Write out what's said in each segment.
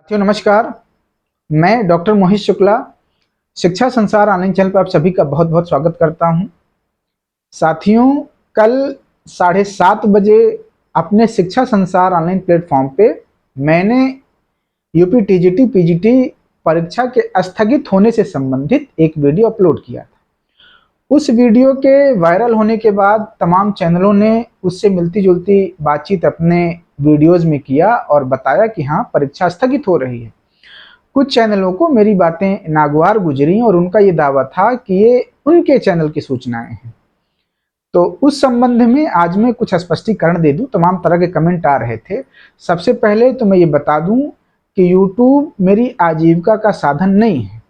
साथियों नमस्कार। मैं डॉक्टर मोहित शुक्ला शिक्षा संसार ऑनलाइन चैनल पर आप सभी का बहुत बहुत स्वागत करता हूं। साथियों, कल 7:30 बजे अपने शिक्षा संसार ऑनलाइन प्लेटफॉर्म पे मैंने यूपी टीजीटी पीजीटी परीक्षा के स्थगित होने से संबंधित एक वीडियो अपलोड किया था। उस वीडियो के वायरल होने के बाद तमाम चैनलों ने उससे मिलती जुलती बातचीत अपने वीडियोज में किया और बताया कि हाँ, परीक्षा स्थगित हो रही है। कुछ चैनलों को मेरी बातें नागवार गुजरी और उनका ये दावा था कि ये उनके चैनल की सूचनाएं हैं। तो उस संबंध में आज मैं कुछ स्पष्टीकरण दे दूं। तमाम तरह के कमेंट आ रहे थे। सबसे पहले तो मैं ये बता दूं कि YouTube मेरी आजीविका का साधन नहीं है।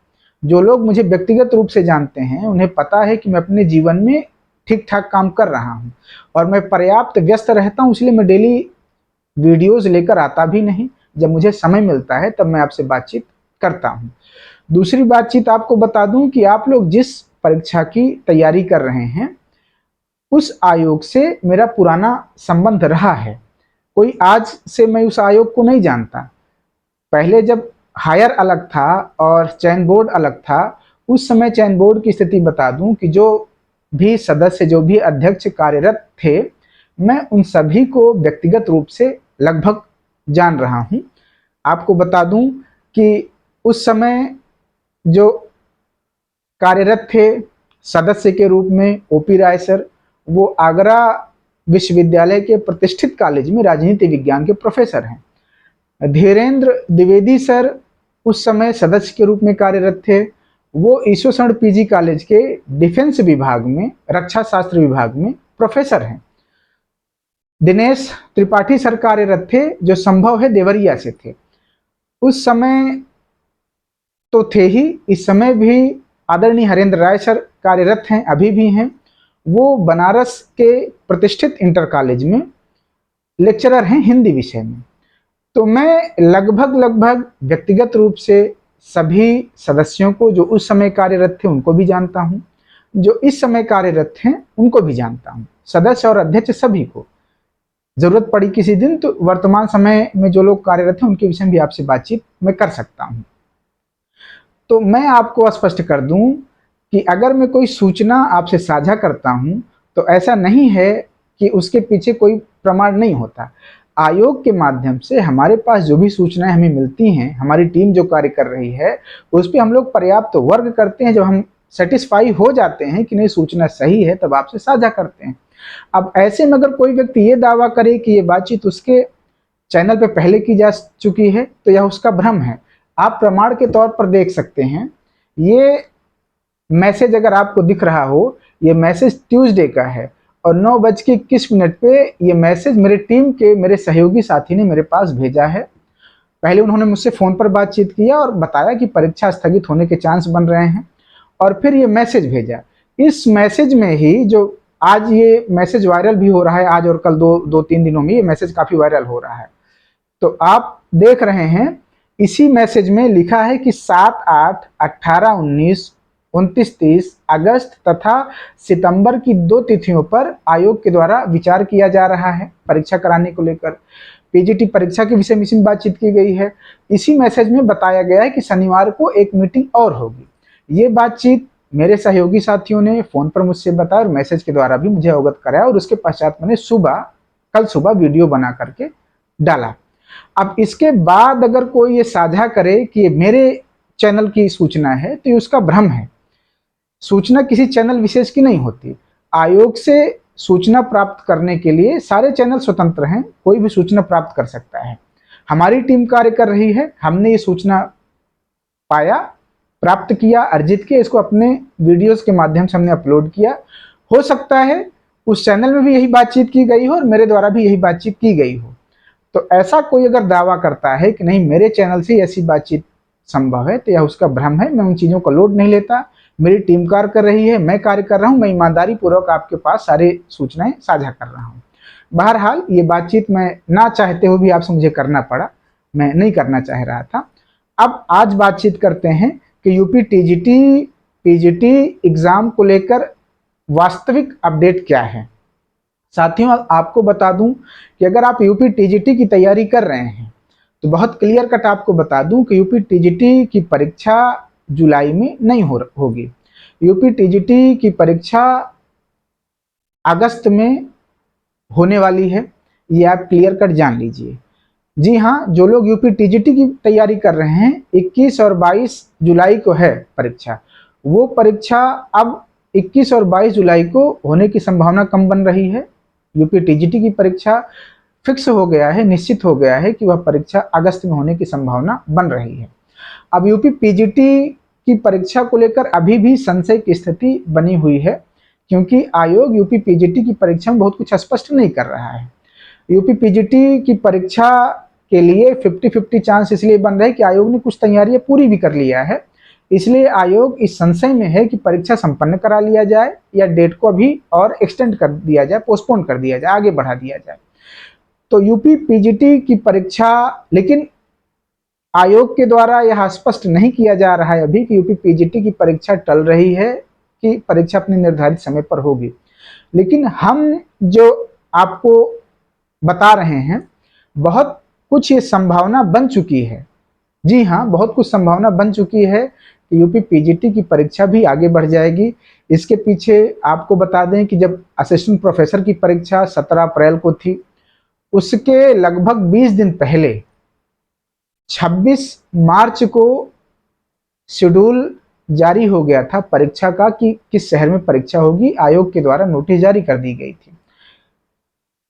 जो लोग मुझे व्यक्तिगत रूप से जानते हैं उन्हें पता है कि मैं अपने जीवन में ठीक ठाक काम कर रहा हूं और मैं पर्याप्त व्यस्त रहता हूं, इसलिए मैं डेली वीडियोज लेकर आता भी नहीं। जब मुझे समय मिलता है तब मैं आपसे बातचीत करता हूं। दूसरी बातचीत आपको बता दूं कि आप लोग जिस परीक्षा की तैयारी कर रहे हैं उस आयोग से मेरा पुराना संबंध रहा है। कोई आज से मैं उस आयोग को नहीं जानता। पहले जब हायर अलग था और चयन बोर्ड अलग था, उस समय चयन बोर्ड की स्थिति बता दूं कि जो भी सदस्य, जो भी अध्यक्ष कार्यरत थे, मैं उन सभी को व्यक्तिगत रूप से लगभग जान रहा हूं। आपको बता दूं कि उस समय जो कार्यरत थे सदस्य के रूप में ओपी राय सर, वो आगरा विश्वविद्यालय के प्रतिष्ठित कॉलेज में राजनीति विज्ञान के प्रोफेसर हैं। धीरेन्द्र द्विवेदी सर उस समय सदस्य के रूप में कार्यरत थे। वो ईश्वर पीजी कॉलेज के डिफेंस विभाग में, रक्षा शास्त्र विभाग में प्रोफेसर हैं। दिनेश त्रिपाठी सर कार्यरत थे, जो संभव है देवरिया से थे। उस समय तो थे ही, इस समय भी आदरणीय हरेंद्र राय सर कार्यरत हैं, अभी भी हैं। वो बनारस के प्रतिष्ठित इंटर कॉलेज में लेक्चरर हैं हिंदी विषय में। तो मैं लगभग व्यक्तिगत रूप से सभी सदस्यों को, जो उस समय कार्यरत थे उनको भी जानता हूं, जो इस समय कार्यरत हैं उनको भी जानता हूं, सदस्य और अध्यक्ष सभी को। जरूरत पड़ी किसी दिन तो वर्तमान समय में जो लोग कार्यरत हैं उनके विषय में भी आपसे बातचीत मैं कर सकता हूं। तो मैं आपको स्पष्ट कर दूं कि अगर मैं कोई सूचना आपसे साझा करता हूं तो ऐसा नहीं है कि उसके पीछे कोई प्रमाण नहीं होता। आयोग के माध्यम से हमारे पास जो भी सूचनाएं हमें मिलती हैं, हमारी टीम जो कार्य कर रही है उस पर हम लोग पर्याप्त वर्क करते हैं। जब हम सेटिस्फाई हो जाते हैं कि नहीं सूचना सही है, तब आपसे साझा करते हैं। अब ऐसे में अगर कोई व्यक्ति ये दावा करे कि ये बातचीत उसके चैनल पे पहले की जा चुकी है तो यह उसका भ्रम है। आप प्रमाण के तौर पर देख सकते हैं। ये मैसेज अगर आपको दिख रहा हो, ये मैसेज ट्यूसडे का है और 9:21 पे ये मैसेज मेरे टीम के मेरे सहयोगी साथी ने मेरे पास भेजा है। पहले उन्होंने मुझसे फ़ोन पर बातचीत किया और बताया कि परीक्षा स्थगित होने के चांस बन रहे हैं, और फिर ये मैसेज भेजा। इस मैसेज में ही जो आज ये मैसेज वायरल भी हो रहा है, आज और कल दो तीन दिनों में ये मैसेज काफ़ी वायरल हो रहा है। तो आप देख रहे हैं, इसी मैसेज में लिखा है कि 7, 8, 18, 19, 29, 30 अगस्त तथा सितंबर की 2 तिथियों पर आयोग के द्वारा विचार किया जा रहा है परीक्षा कराने को लेकर। पीजीटी परीक्षा के विषय में इसमें बातचीत की गई है। इसी मैसेज में बताया गया है कि शनिवार को एक मीटिंग और होगी। ये बातचीत मेरे सहयोगी साथियों ने फ़ोन पर मुझसे बताया और मैसेज के द्वारा भी मुझे अवगत कराया, और उसके पश्चात मैंने कल सुबह वीडियो बना करके डाला। अब इसके बाद अगर कोई ये साझा करे कि ये मेरे चैनल की सूचना है तो ये उसका भ्रम है। सूचना किसी चैनल विशेष की नहीं होती। आयोग से सूचना प्राप्त करने के लिए सारे चैनल स्वतंत्र हैं, कोई भी सूचना प्राप्त कर सकता है। हमारी टीम कार्य कर रही है, हमने ये सूचना पाया, प्राप्त किया, अर्जित किया, इसको अपने वीडियोस के माध्यम से हमने अपलोड किया। हो सकता है उस चैनल में भी यही बातचीत की गई हो और मेरे द्वारा भी यही बातचीत की गई हो। तो ऐसा कोई अगर दावा करता है कि नहीं मेरे चैनल से ऐसी बातचीत संभव है तो यह उसका भ्रम है। मैं उन चीज़ों को लोड नहीं लेता। मेरी टीम कार्य कर रही है, मैं कार्य कर रहा हूँ, मैं ईमानदारी पूर्वक आपके पास सारी सूचनाएं साझा कर रहा हूँ। बहरहाल ये बातचीत मैं ना चाहते हुए भी आपसे मुझे करना पड़ा, मैं नहीं करना चाह रहा था। अब आज बातचीत करते हैं कि यूपी टीजीटी पीजीटी एग्जाम को लेकर वास्तविक अपडेट क्या है। साथियों, आपको बता दूं कि अगर आप यूपी टीजीटी की तैयारी कर रहे हैं तो बहुत क्लियर कट आपको बता दूं कि यूपी टीजीटी की परीक्षा जुलाई में नहीं होगी। यूपी टीजीटी की परीक्षा अगस्त में होने वाली है, ये आप क्लियर कट जान लीजिए। जी हाँ, जो लोग यूपी टीजीटी की तैयारी कर रहे हैं, 21 और 22 जुलाई को है परीक्षा। वो परीक्षा अब 21 और 22 जुलाई को होने की संभावना कम बन रही है। यूपी टीजीटी की परीक्षा फिक्स हो गया है, निश्चित हो गया है कि वह परीक्षा अगस्त में होने की संभावना बन रही है। अब यूपी पीजीटी की परीक्षा को लेकर अभी भी संशय की स्थिति बनी हुई है, क्योंकि आयोग यूपी पीजीटी की परीक्षा में बहुत कुछ स्पष्ट नहीं कर रहा है। यूपी पीजीटी की परीक्षा के लिए 50-50 चांस इसलिए बन रहे हैं कि आयोग ने कुछ तैयारियां पूरी भी कर लिया है, इसलिए आयोग इस संशय में है कि परीक्षा संपन्न करा लिया जाए या डेट को अभी और एक्सटेंड कर दिया जाए, पोस्टपोन कर दिया जाए, आगे बढ़ा दिया जाए। तो यूपी पीजीटी की परीक्षा, लेकिन आयोग के द्वारा यह स्पष्ट नहीं किया जा रहा है अभी कि यूपी पीजीटी की परीक्षा टल रही है कि परीक्षा अपने निर्धारित समय पर होगी। लेकिन हम जो आपको बता रहे हैं, बहुत कुछ ये संभावना बन चुकी है। जी हाँ, बहुत कुछ संभावना बन चुकी है कि यूपी पीजीटी की परीक्षा भी आगे बढ़ जाएगी। इसके पीछे आपको बता दें कि जब असिस्टेंट प्रोफेसर की परीक्षा 17 अप्रैल को थी, उसके लगभग 20 दिन पहले 26 मार्च को शेड्यूल जारी हो गया था परीक्षा का कि किस शहर में परीक्षा होगी। आयोग के द्वारा नोटिस जारी कर दी गई थी,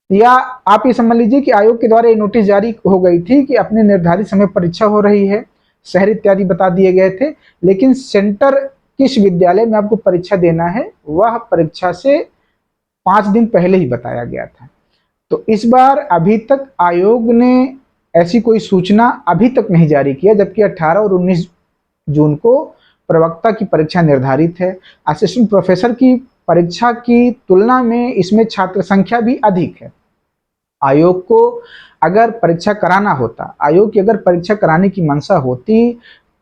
या आप ये समझ लीजिए कि आयोग के द्वारा ये नोटिस जारी हो गई थी कि अपने निर्धारित समय परीक्षा हो रही है, शहर इत्यादि बता दिए गए थे। लेकिन सेंटर किस विद्यालय में आपको परीक्षा देना है, वह परीक्षा से 5 दिन पहले ही बताया गया था। तो इस बार अभी तक आयोग ने ऐसी कोई सूचना अभी तक नहीं जारी किया, जबकि 18 और 19 जून को प्रवक्ता की परीक्षा निर्धारित है। असिस्टेंट प्रोफेसर की परीक्षा की तुलना में इसमें छात्र संख्या भी अधिक है। आयोग को अगर परीक्षा कराना होता, आयोग की अगर परीक्षा कराने की मंशा होती,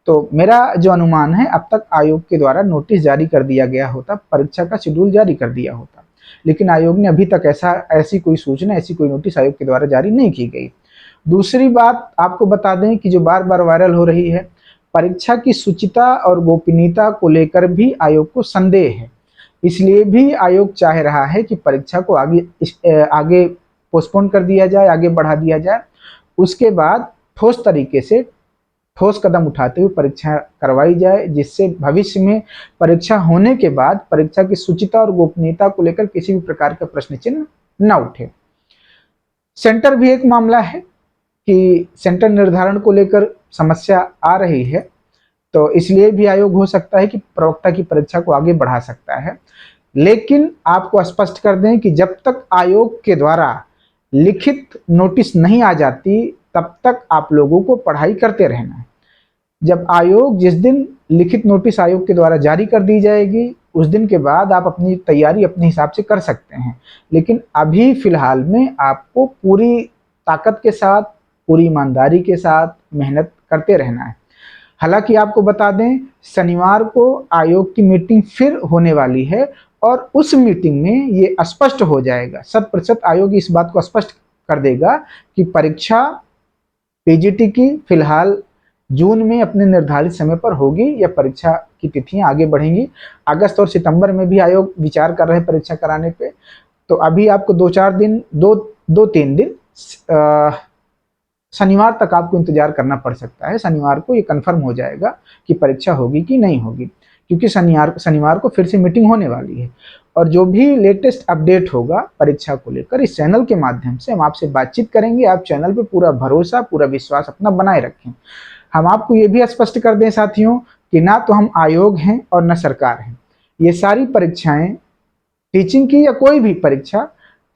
तो मेरा जो अनुमान है, अब तक आयोग के द्वारा नोटिस जारी कर दिया गया होता, परीक्षा का शेड्यूल जारी कर दिया होता। लेकिन आयोग ने अभी तक ऐसी कोई सूचना, ऐसी कोई नोटिस आयोग के द्वारा जारी नहीं की गई। दूसरी बात आपको बता दें कि जो बार बार वायरल हो रही है, परीक्षा की शुचिता और गोपनीयता को लेकर भी आयोग को संदेह है। इसलिए भी आयोग चाह रहा है कि परीक्षा को आगे पोस्टपोन कर दिया जाए, आगे बढ़ा दिया जाए। उसके बाद ठोस तरीके से, ठोस कदम उठाते हुए परीक्षा करवाई जाए, जिससे भविष्य में परीक्षा होने के बाद परीक्षा की शुचिता और गोपनीयता को लेकर किसी भी प्रकार का प्रश्न चिन्ह न उठे। सेंटर भी एक मामला है कि सेंटर निर्धारण को लेकर समस्या आ रही है, तो इसलिए भी आयोग हो सकता है कि प्रवक्ता की परीक्षा को आगे बढ़ा सकता है। लेकिन आपको स्पष्ट कर दें कि जब तक आयोग के द्वारा लिखित नोटिस नहीं आ जाती, तब तक आप लोगों को पढ़ाई करते रहना है। जब आयोग, जिस दिन लिखित नोटिस आयोग के द्वारा जारी कर दी जाएगी, उस दिन के बाद आप अपनी तैयारी अपने हिसाब से कर सकते हैं। लेकिन अभी फिलहाल में आपको पूरी ताकत के साथ, पूरी ईमानदारी के साथ मेहनत करते रहना है। हालांकि आपको बता दें, शनिवार को आयोग की मीटिंग फिर होने वाली है, और उस मीटिंग में ये स्पष्ट हो जाएगा, 100% आयोग इस बात को स्पष्ट कर देगा कि परीक्षा पीजीटी की फिलहाल जून में अपने निर्धारित समय पर होगी या परीक्षा की तिथियां आगे बढ़ेंगी। अगस्त और सितंबर में भी आयोग विचार कर रहे हैं परीक्षा कराने पे। तो अभी आपको 2-3 दिन शनिवार तक आपको इंतजार करना पड़ सकता है। शनिवार को ये कंफर्म हो जाएगा कि परीक्षा होगी कि नहीं होगी, क्योंकि शनिवार को फिर से मीटिंग होने वाली है। और जो भी लेटेस्ट अपडेट होगा परीक्षा को लेकर, इस चैनल के माध्यम से हम आपसे बातचीत करेंगे। आप चैनल पे पूरा भरोसा, पूरा विश्वास अपना बनाए रखें। हम आपको ये भी स्पष्ट कर दें साथियों कि ना तो हम आयोग हैं और न सरकार हैं। ये सारी परीक्षाएं, टीचिंग की या कोई भी परीक्षा,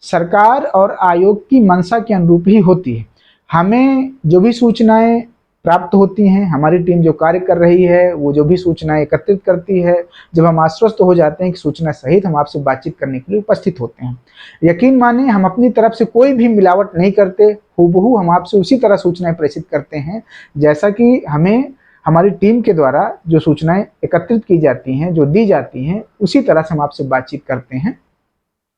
सरकार और आयोग की मंशा के अनुरूप ही होती है। हमें जो भी सूचनाएं प्राप्त होती हैं, हमारी टीम जो कार्य कर रही है, वो जो भी सूचनाएं एकत्रित करती है, जब हम आश्वस्त हो जाते हैं कि सूचना सहित हम आपसे बातचीत करने के लिए उपस्थित होते हैं। यकीन मानिए, हम अपनी तरफ से कोई भी मिलावट नहीं करते, हूबहू हम आपसे उसी तरह सूचनाएं प्रेषित करते हैं जैसा कि हमें हमारी टीम के द्वारा जो सूचनाएं एकत्रित की जाती हैं, जो दी जाती हैं, उसी तरह से हम आपसे बातचीत करते हैं।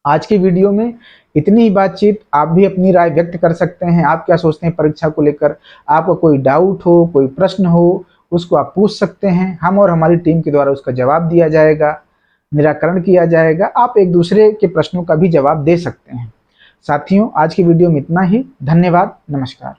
आज की वीडियो में इतनी ही बातचीत। आप भी अपनी राय व्यक्त कर सकते हैं। आप क्या सोचते हैं परीक्षा को लेकर? आपको कोई डाउट हो, कोई प्रश्न हो, उसको आप पूछ सकते हैं। हम और हमारी टीम के द्वारा उसका जवाब दिया जाएगा, निराकरण किया जाएगा। आप एक दूसरे के प्रश्नों का भी जवाब दे सकते हैं। साथियों, आज की वीडियो में इतना ही। धन्यवाद। नमस्कार।